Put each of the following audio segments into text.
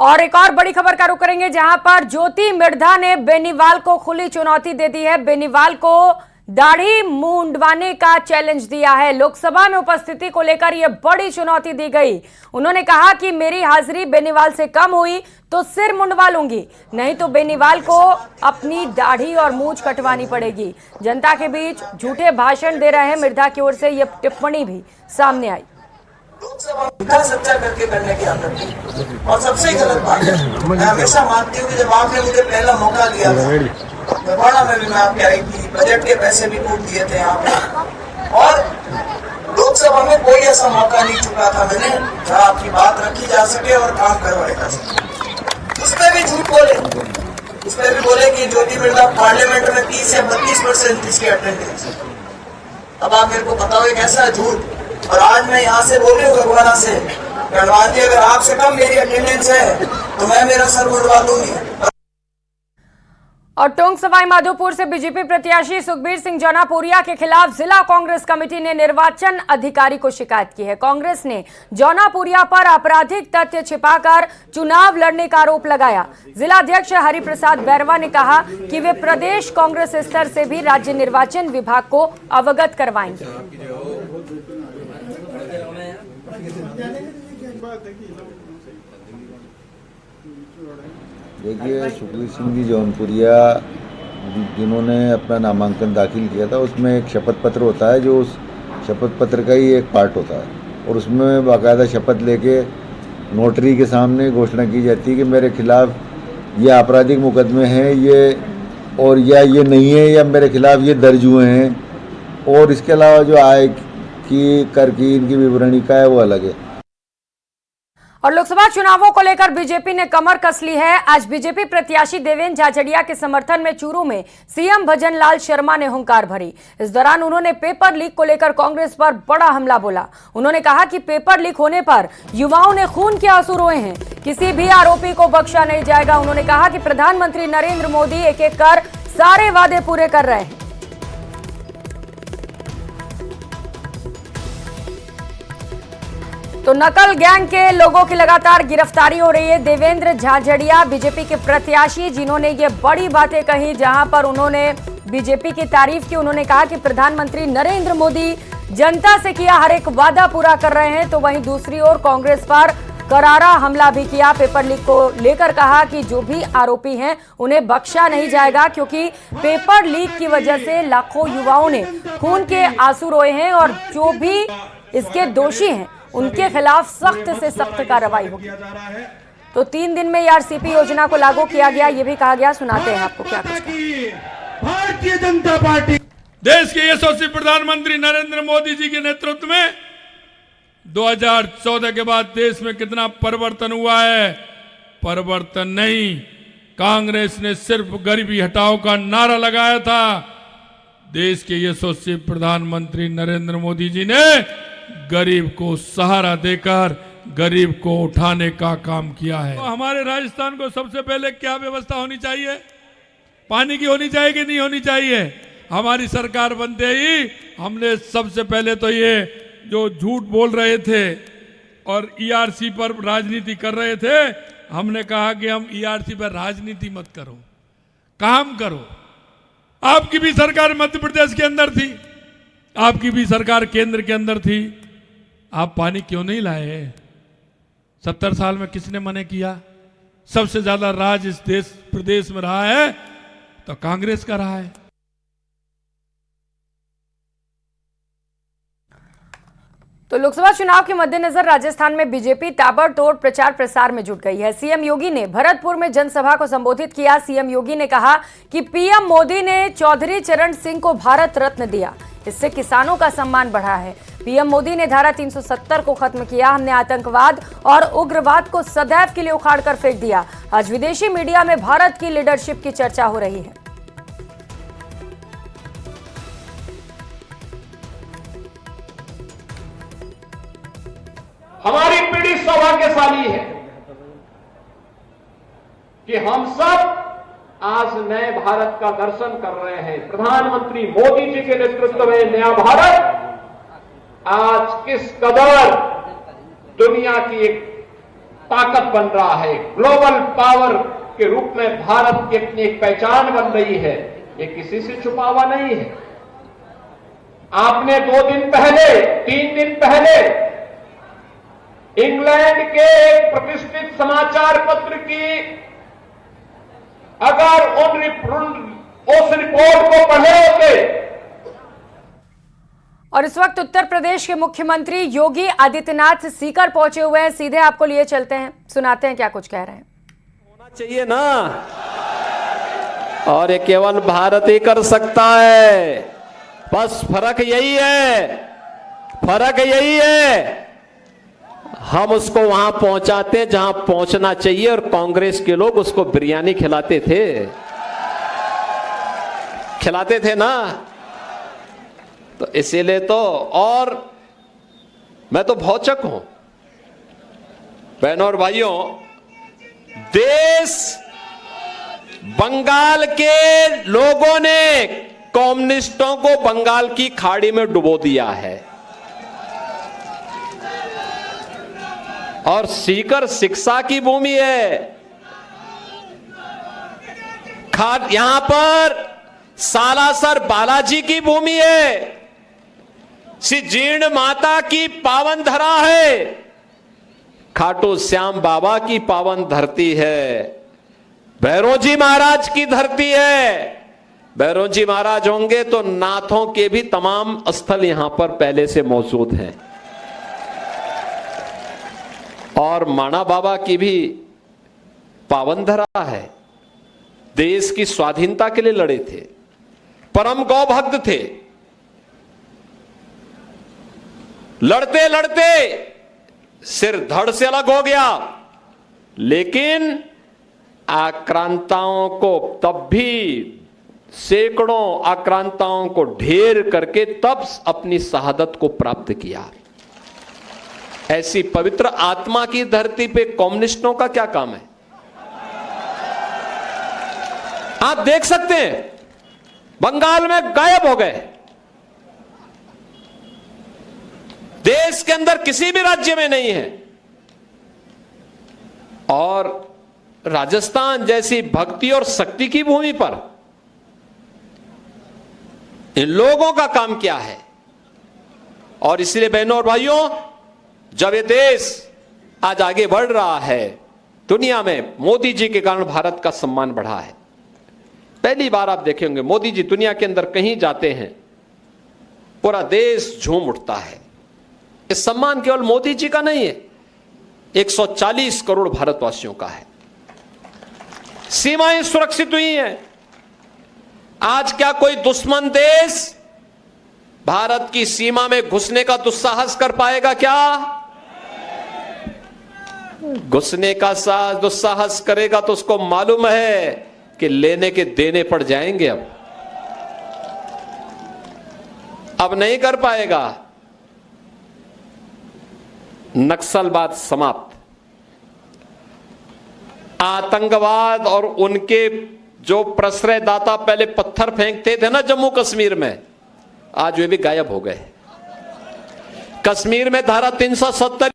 और एक और बड़ी खबर का रुख करेंगे, जहां पर ज्योति मिर्धा ने बेनीवाल को खुली चुनौती दे दी है। बेनीवाल को दाढ़ी मुंडवाने का चैलेंज दिया है। लोकसभा में उपस्थिति को लेकर यह बड़ी चुनौती दी गई। उन्होंने कहा कि मेरी हाजिरी बेनीवाल से कम हुई तो सिर मुंडवा लूंगी, नहीं तो बेनीवाल को अपनी दाढ़ी और मूंछ कटवानी पड़ेगी। जनता के बीच झूठे भाषण दे रहे हैं मिर्धा की ओर से यह टिप्पणी भी सामने आई। लोकसभा सच्चा करके करने की आदत है और सबसे गलत बात है। मैं हमेशा मानती हूँ कि जब आपने मुझे पहला मौका दिया था बड़ा में भी मैं आपके आई थी, बजट के पैसे भी कूट दिए थे यहाँ पे, और लोकसभा में कोई ऐसा मौका नहीं चुका था मैंने जहाँ आपकी बात रखी जा सके और काम करवाए जा सके। उस पर भी झूठ बोले, उस पर भी बोले कि ज्योति मिर्धा पार्लियामेंट में 30 या 32% इसकी अटेंडेंस। अब आप मेरे को बताओ ये कैसा है झूठ। और आज मैं यहाँ से बोल रही हूँ भगवाना से, गणवान जी अगर आपसे कम मेरी अटेंडेंस है तो मैं मेरा सर मुंडवा दूंगी। और टोंक सवाई माधोपुर से बीजेपी प्रत्याशी सुखबीर सिंह जौनापुरिया के खिलाफ जिला कांग्रेस कमेटी ने निर्वाचन अधिकारी को शिकायत की है। कांग्रेस ने जौनापुरिया पर आपराधिक तथ्य छिपाकर चुनाव लड़ने का आरोप लगाया। जिला अध्यक्ष हरिप्रसाद बैरवा ने कहा कि वे प्रदेश कांग्रेस स्तर से भी राज्य निर्वाचन विभाग को अवगत करवाएंगे। देखिए, सुखबीर सिंह जी जौनपुरिया जिन्होंने अपना नामांकन दाखिल किया था उसमें एक शपथ पत्र होता है, जो उस शपथ पत्र का ही एक पार्ट होता है और उसमें बाकायदा शपथ लेके नोटरी के सामने घोषणा की जाती है कि मेरे खिलाफ ये आपराधिक मुकदमे हैं ये, और या ये नहीं है, या मेरे खिलाफ ये दर्ज हुए हैं। और इसके अलावा जो आय की कर की इनकी विवरणी का है वो अलग है। और लोकसभा चुनावों को लेकर बीजेपी ने कमर कस ली है। आज बीजेपी प्रत्याशी देवेंद्र झाझड़िया के समर्थन में चूरू में सीएम भजन लाल शर्मा ने हुंकार भरी। इस दौरान उन्होंने पेपर लीक को लेकर कांग्रेस पर बड़ा हमला बोला। उन्होंने कहा कि पेपर लीक होने पर युवाओं ने खून के आंसू रोए हैं, किसी भी आरोपी को बख्शा नहीं जाएगा। उन्होंने कहा कि प्रधानमंत्री नरेंद्र मोदी एक एक कर सारे वादे पूरे कर रहे हैं। तो नकल गैंग के लोगों की लगातार गिरफ्तारी हो रही है। देवेंद्र झाझड़िया बीजेपी के प्रत्याशी जिन्होंने ये बड़ी बातें कही, जहां पर उन्होंने बीजेपी की तारीफ की। उन्होंने कहा कि प्रधानमंत्री नरेंद्र मोदी जनता से किया हर एक वादा पूरा कर रहे हैं। तो वहीं दूसरी ओर कांग्रेस पर करारा हमला भी किया। पेपर लीक को लेकर कहा कि जो भी आरोपी हैं उन्हें बख्शा नहीं जाएगा, क्योंकि पेपर लीक की वजह से लाखों युवाओं ने खून के आंसू रोए हैं और जो भी इसके दोषी हैं उनके खिलाफ सख्त से सख्त कार्रवाई होगी। तो 3 दिन में ईआरसीपी योजना को लागू किया गया, ये भी कहा गया। सुनाते हैं आपको क्या कुछ। भारतीय जनता पार्टी देश के यशस्वी प्रधानमंत्री नरेंद्र मोदी जी के नेतृत्व में 2014 के बाद देश में कितना परिवर्तन हुआ है। परिवर्तन नहीं, कांग्रेस ने सिर्फ गरीबी हटाओ का नारा लगाया था। देश के यशस्वी प्रधानमंत्री नरेंद्र मोदी जी ने गरीब को सहारा देकर गरीब को उठाने का काम किया है। तो हमारे राजस्थान को सबसे पहले क्या व्यवस्था होनी चाहिए? पानी की होनी चाहिए कि नहीं होनी चाहिए? हमारी सरकार बनते ही हमने सबसे पहले तो ये जो झूठ बोल रहे थे और ईआरसी पर राजनीति कर रहे थे, हमने कहा कि हम ईआरसी पर राजनीति मत करो, काम करो। आपकी भी सरकार मध्य प्रदेश के अंदर थी, आपकी भी सरकार केंद्र के अंदर थी, आप पानी क्यों नहीं लाए? 70 साल में किसने मना किया? सबसे ज्यादा राज इस देश प्रदेश में रहा है तो कांग्रेस का रहा है। तो लोकसभा चुनाव के मद्देनजर राजस्थान में बीजेपी ताबड़तोड़ प्रचार प्रसार में जुट गई है। सीएम योगी ने भरतपुर में जनसभा को संबोधित किया। सीएम योगी ने कहा कि पीएम मोदी ने चौधरी चरण सिंह को भारत रत्न दिया, इससे किसानों का सम्मान बढ़ा है। पीएम मोदी ने धारा 370 को खत्म किया। हमने आतंकवाद और उग्रवाद को सदैव के लिए उखाड़ कर फेंक दिया। आज विदेशी मीडिया में भारत की लीडरशिप की चर्चा हो रही है। हमारी पीढ़ी सौभाग्यशाली है कि हम सब आज नए भारत का दर्शन कर रहे हैं। प्रधानमंत्री मोदी जी के नेतृत्व में नया भारत आज किस कदर दुनिया की एक ताकत बन रहा है, ग्लोबल पावर के रूप में भारत की अपनी एक पहचान बन रही है। ये किसी से छुपा हुआ नहीं है। आपने 2 दिन पहले, 3 दिन पहले इंग्लैंड के एक प्रतिष्ठित समाचार पत्र की अगर उस रिपोर्ट को पढ़े होते। और इस वक्त उत्तर प्रदेश के मुख्यमंत्री योगी आदित्यनाथ सीकर पहुंचे हुए हैं। सीधे आपको लिए चलते हैं, सुनाते हैं क्या कुछ कह रहे हैं। होना चाहिए ना, और ये केवल भारत ही कर सकता है। बस फर्क यही है, फर्क यही है, हम उसको वहां पहुंचाते जहां पहुंचना चाहिए, और कांग्रेस के लोग उसको बिरयानी खिलाते थे ना। तो इसीलिए तो, और मैं तो भौचक हूं बहनों और भाइयों। देश, बंगाल के लोगों ने कम्युनिस्टों को बंगाल की खाड़ी में डुबो दिया है, और सीकर शिक्षा की भूमि है। यहां पर सालासर बालाजी की भूमि है, श्री जीर्ण माता की पावन धरा है, खाटू श्याम बाबा की पावन धरती है, भैरोजी महाराज की धरती है। भैरोजी महाराज होंगे तो नाथों के भी तमाम स्थल यहां पर पहले से मौजूद हैं, और माणा बाबा की भी पावन धरा है। देश की स्वाधीनता के लिए लड़े थे, परम गौ भक्त थे। लड़ते लड़ते सिर धड़ से अलग हो गया, लेकिन आक्रांताओं को तब भी, सैकड़ों आक्रांताओं को ढेर करके तब अपनी शहादत को प्राप्त किया। ऐसी पवित्र आत्मा की धरती पे कम्युनिस्टों का क्या काम है? आप देख सकते हैं बंगाल में गायब हो गए। देश के अंदर किसी भी राज्य में नहीं है। और राजस्थान जैसी भक्ति और शक्ति की भूमि पर इन लोगों का काम क्या है? और इसलिए बहनों और भाइयों, जब ये देश आज आगे बढ़ रहा है दुनिया में, मोदी जी के कारण भारत का सम्मान बढ़ा है। पहली बार आप देखेंगे मोदी जी दुनिया के अंदर कहीं जाते हैं, पूरा देश झूम उठता है। ये सम्मान केवल मोदी जी का नहीं है, 140 करोड़ भारतवासियों का है। सीमाएं सुरक्षित हुई हैं। आज क्या कोई दुश्मन देश भारत की सीमा में घुसने का दुस्साहस कर पाएगा? क्या घुसने का दुस्साहस करेगा तो उसको मालूम है कि लेने के देने पड़ जाएंगे। अब नहीं कर पाएगा। नक्सलवाद समाप्त, आतंकवाद और उनके जो प्रश्रयदाता पहले पत्थर फेंकते थे ना जम्मू कश्मीर में, आज वे भी गायब हो गए। कश्मीर में धारा 370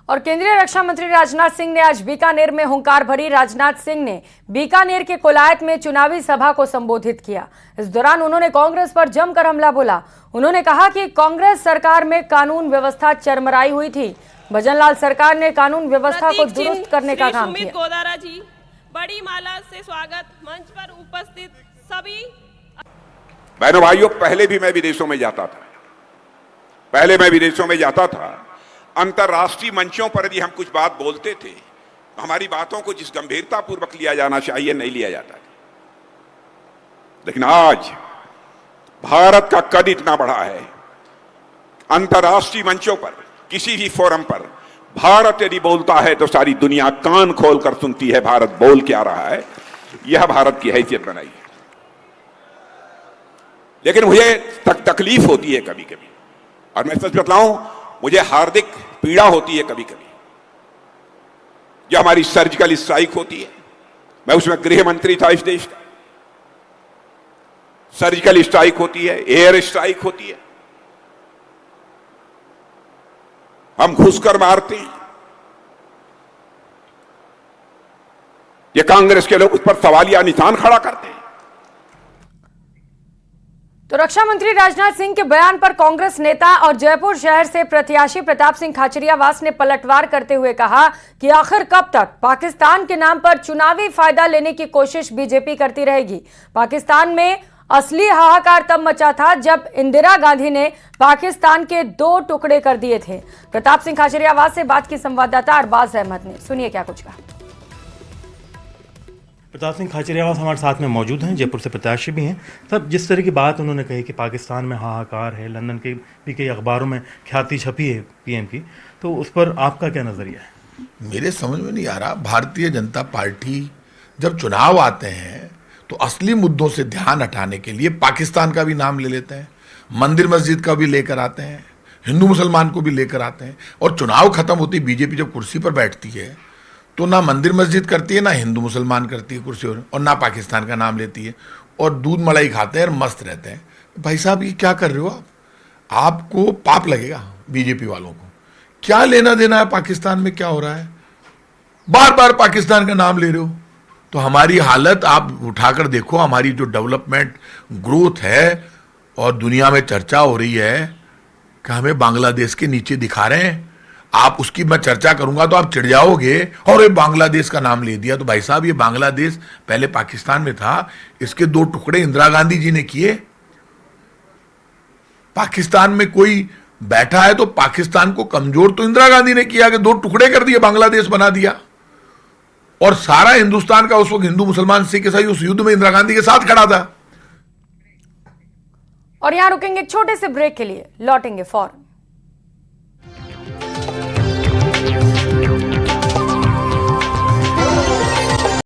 और केंद्रीय रक्षा मंत्री राजनाथ सिंह ने आज बीकानेर में हुंकार भरी। राजनाथ सिंह ने बीकानेर के कोलायत में चुनावी सभा को संबोधित किया। इस दौरान उन्होंने कांग्रेस पर जमकर हमला बोला। उन्होंने कहा कि कांग्रेस सरकार में कानून व्यवस्था चरमराई हुई थी। भजनलाल सरकार ने कानून व्यवस्था को दुरुस्त करने का काम किया। गोदारा जी, बड़ी माला से स्वागत। मंच पर उपस्थित सभी बहनों भाइयों, पहले भी मैं विदेशों में जाता था। अंतर्राष्ट्रीय मंचों पर यदि हम कुछ बात बोलते थे, हमारी बातों को जिस गंभीरता पूर्वक लिया जाना चाहिए नहीं लिया जाता था। लेकिन आज भारत का कद इतना बड़ा है, अंतर्राष्ट्रीय मंचों पर, किसी भी फोरम पर भारत यदि बोलता है तो सारी दुनिया कान खोलकर सुनती है भारत बोल क्या रहा है। यह भारत की हैसियत बनाई है। लेकिन मुझे तकलीफ होती है कभी कभी, और मैं सच बताऊं, मुझे हार्दिक पीड़ा होती है कभी कभी। जो हमारी सर्जिकल स्ट्राइक होती है, मैं उसमें गृह मंत्री था इस देश का, सर्जिकल स्ट्राइक होती है, एयर स्ट्राइक होती है, हम घुसकर मारते हैं। ये कांग्रेस के लोग उस पर सवालिया निशान खड़ा करते हैं। तो रक्षा मंत्री राजनाथ सिंह के बयान पर कांग्रेस नेता और जयपुर शहर से प्रत्याशी प्रताप सिंह खाचरियावास ने पलटवार करते हुए कहा कि आखिर कब तक पाकिस्तान के नाम पर चुनावी फायदा लेने की कोशिश बीजेपी करती रहेगी। पाकिस्तान में असली हाहाकार तब मचा था जब इंदिरा गांधी ने पाकिस्तान के 2 टुकड़े कर दिए थे। प्रताप सिंह खाचरियावास से बात की संवाददाता अरबाज अहमद ने, सुनिए क्या कुछ कहा। प्रताप सिंह खाचरियावास हमारे साथ में मौजूद हैं, जयपुर से प्रत्याशी भी हैं। तब जिस तरह की बात उन्होंने कही कि पाकिस्तान में हाहाकार है, लंदन के भी कई अखबारों में ख्याति छपी है पीएम की, तो उस पर आपका क्या नज़रिया है? मेरे समझ में नहीं आ रहा। भारतीय जनता पार्टी जब चुनाव आते हैं तो असली मुद्दों से ध्यान हटाने के लिए पाकिस्तान का भी नाम ले लेते हैं, मंदिर मस्जिद का भी लेकर आते हैं, हिंदू मुसलमान को भी लेकर आते हैं, और चुनाव खत्म होती बीजेपी जब कुर्सी पर बैठती है तो ना मंदिर मस्जिद करती है, ना हिंदू मुसलमान करती है कुर्सी और ना पाकिस्तान का नाम लेती है, और दूध मलाई खाते हैं और मस्त रहते हैं। भाई साहब, ये क्या कर रहे हो आप? आपको पाप लगेगा। बीजेपी वालों को क्या लेना देना है पाकिस्तान में क्या हो रहा है? बार बार पाकिस्तान का नाम ले रहे हो। तो हमारी हालत आप उठाकर देखो, हमारी जो डेवलपमेंट ग्रोथ है और दुनिया में चर्चा हो रही है कि हमें बांग्लादेश के नीचे दिखा रहे हैं। आप उसकी मैं चर्चा करूंगा तो आप चिढ़ जाओगे, और ये बांग्लादेश का नाम ले दिया। तो भाई साहब, ये बांग्लादेश पहले पाकिस्तान में था, इसके 2 टुकड़े इंदिरा गांधी जी ने किए। पाकिस्तान में कोई बैठा है तो पाकिस्तान को कमजोर तो इंदिरा गांधी ने किया कि 2 टुकड़े कर दिए, बांग्लादेश बना दिया, और सारा हिंदुस्तान का उस वक्त हिंदू मुसलमान सिख ईसाई उस युद्ध में इंदिरा गांधी के साथ खड़ा था। और यहां रुकेंगे एक छोटे से ब्रेक के लिए, लौटेंगे फौरन।